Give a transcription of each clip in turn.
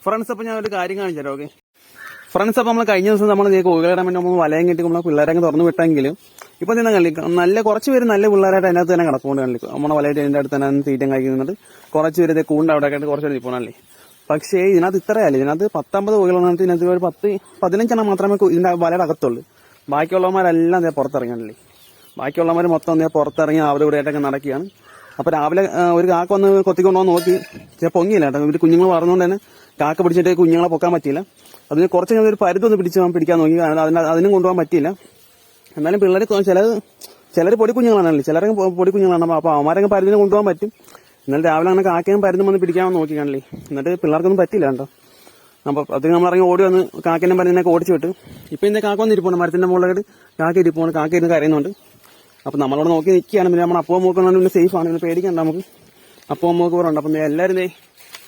Friends, അപ്പോൾ ഞാൻ ഒരു കാര്യം കാണിച്ചു തരാം. ഓക്കെ ഫ്രണ്ട്സ്, അപ്പോൾ നമ്മൾ കഴിഞ്ഞ ദിവസം നമ്മൾ കോഴികളിടാൻ വേണ്ടി നമ്മൾ വലയം കെട്ടി നമ്മൾ പിള്ളേരൊക്കെ തുറന്നു വിട്ടെങ്കിലും ഇപ്പൊ തന്നെ കണ്ടി നല്ല കുറച്ച് പേര് നല്ല പിള്ളേരായിട്ട് അതിനകത്ത് തന്നെ കിടപ്പുകൊണ്ട് കണ്ടി നമ്മുടെ വലയിട്ട് അതിന്റെ അടുത്ത് തന്നെ തീറ്റം കഴിക്കുന്നുണ്ട്. കുറച്ച് പേര് കൂണ്ട് അവിടെ ആയിട്ട് കുറച്ച് പേര് നിൽപ്പണല്ലേ. പക്ഷേ ഇതിനകത്ത് ഇത്രയല്ല, ഇതിനകത്ത് 19 കോഴികളുണ്ട്. ഇതിനകത്ത് ഒരു 15 മാത്രമേ ഇതിന്റെ വലയുടെ അകത്തുള്ളൂ. ബാക്കിയുള്ളവന്മാരെല്ലാം പുറത്തിറങ്ങാനല്ലേ. ബാക്കിയുള്ളവന്മാർ മൊത്തം പുറത്തിറങ്ങി അവിടെ ഇവിടെ ആയിട്ടൊക്കെ നടക്കുകയാണ്. അപ്പൊ രാവിലെ ഒരു കാക്ക വന്ന് കൊത്തിക്കൊണ്ടുവന്ന് നോക്കി, പൊങ്ങിയില്ല കേട്ടോ. ഇവര് കുഞ്ഞുങ്ങൾ വളർന്നുകൊണ്ട് തന്നെ കാക്ക പിടിച്ചിട്ട് കുഞ്ഞുങ്ങളെ പൊക്കാൻ പറ്റിയില്ല. അതിന് കുറച്ച് ഒരു പരുത്തൊന്ന് പിടിക്കാൻ നോക്കി, അതിനും കൊണ്ടുപോകാൻ പറ്റിയില്ല. എന്നാലും പിള്ളേർ ചിലർ പൊടി കുഞ്ഞുങ്ങളാണല്ലേ, ചിലരൊക്കെ പൊടി കുഞ്ഞുങ്ങളാണ്. അപ്പൊ അവന്മാരൊക്കെ പരുതിനെ കൊണ്ടുപോകാൻ പറ്റും. എന്നാൽ രാവിലെ അങ്ങനെ കാക്കയും പരുന്നും വന്ന് പിടിക്കാൻ നോക്കി കാണല്ലേ. എന്നിട്ട് പിള്ളേർക്കൊന്നും പറ്റില്ല കേട്ടോ. അപ്പൊ അതിന് നമ്മളിറങ്ങി ഓടി വന്ന് കാക്കേനെ പരുതിനൊക്കെ ഓടിച്ചു വിട്ടു. ഇപ്പൊ ഇതിന്റെ കാക്ക വന്ന് ഇരിപ്പുണ്ട്, മരത്തിന്റെ മുകളിലായിട്ട് കാക്ക ഇരിപ്പുണ്ട്. കാക്ക ഇരുന്ന് കരയുന്നുണ്ട്. അപ്പൊ നമ്മളോട് നോക്കി നിൽക്കുകയാണ്. പിന്നെ നമ്മുടെ അപ്പവും മൂക്കുന്നുണ്ട്, പിന്നെ സേഫ് ആണ്, പിന്നെ പേടിക്കണ്ട നമുക്ക്. അപ്പവും മൂക്ക് പോറുണ്ട്. അപ്പം എല്ലാവരും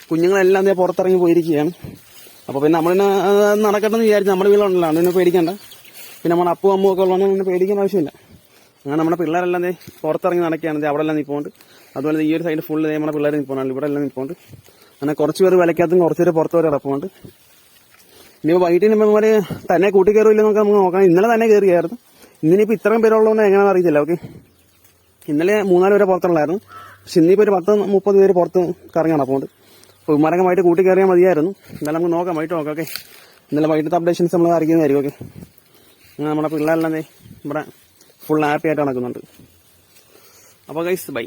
കുഞ്ഞുങ്ങളെല്ലാം പുറത്തിറങ്ങി പോയിരിക്കുകയാണ്. അപ്പൊ പിന്നെ നമ്മളിനെ നടക്കട്ടെന്ന് വിചാരിച്ചു. നമ്മുടെ വീട്ടിലുണ്ടല്ലോ, അതിനെ പേടിക്കണ്ട. പിന്നെ നമ്മുടെ അപ്പവും അമ്മവും ഒക്കെ ഉള്ളതുകൊണ്ട് പിന്നെ പേടിക്കേണ്ട ആവശ്യമില്ല. അങ്ങനെ നമ്മുടെ പിള്ളേരെല്ലാം പുറത്തിറങ്ങി നടക്കുകയാണ്. അവിടെ എല്ലാം നിൽപ്പുണ്ട്. അതുപോലെ ഈ ഒരു സൈഡ് ഫുള്ള് നമ്മുടെ പിള്ളേർ നിൽപ്പുണ്ട്. ഇവിടെ എല്ലാം നിൽപ്പുണ്ട്. അങ്ങനെ കുറച്ച് പേര് വിലക്കകത്തും കുറച്ച് പേര് പുറത്ത് വരെ കിടപ്പുണ്ട്. ഇനിയിപ്പോൾ വൈകിട്ട് ഇനിയിപ്പോൾ തന്നെ കൂട്ടി കയറില്ലെന്നൊക്കെ നമുക്ക് നോക്കാം. ഇന്നലെ തന്നെ കയറിയായിരുന്നു. ഇന്നിപ്പോൾ ഇത്രയും പേരുള്ളതുകൊണ്ട് എങ്ങനെയാണെന്ന് അറിയത്തില്ല. ഓക്കെ, ഇന്നലെ 3-4 പേരെ പുറത്തുള്ളായിരുന്നു. പക്ഷെ ഇന്നിപ്പോൾ ഒരു 10-30 പേര് പുറത്ത് കറങ്ങി നടപ്പുണ്ട്. അപ്പോൾ ഇവന്മാരൊക്കെ വൈകിട്ട് കൂട്ടി കയറിയാൽ മതിയായിരുന്നു. എന്നാലും നമുക്ക് നോക്കാം, വൈകിട്ട് നോക്കാം. ഓക്കെ, ഇന്നലെ വൈകിട്ടത്തെ അപ്ഡേഷൻസ് നമ്മൾ അറിയിക്കുന്നതായിരിക്കും. ഓക്കെ, നമ്മുടെ പിള്ളേരെല്ലാം ഇവിടെ ഫുൾ ഹാപ്പി ആയിട്ട് നടക്കുന്നുണ്ട്. അപ്പോൾ ഗൈസ്, ബൈ.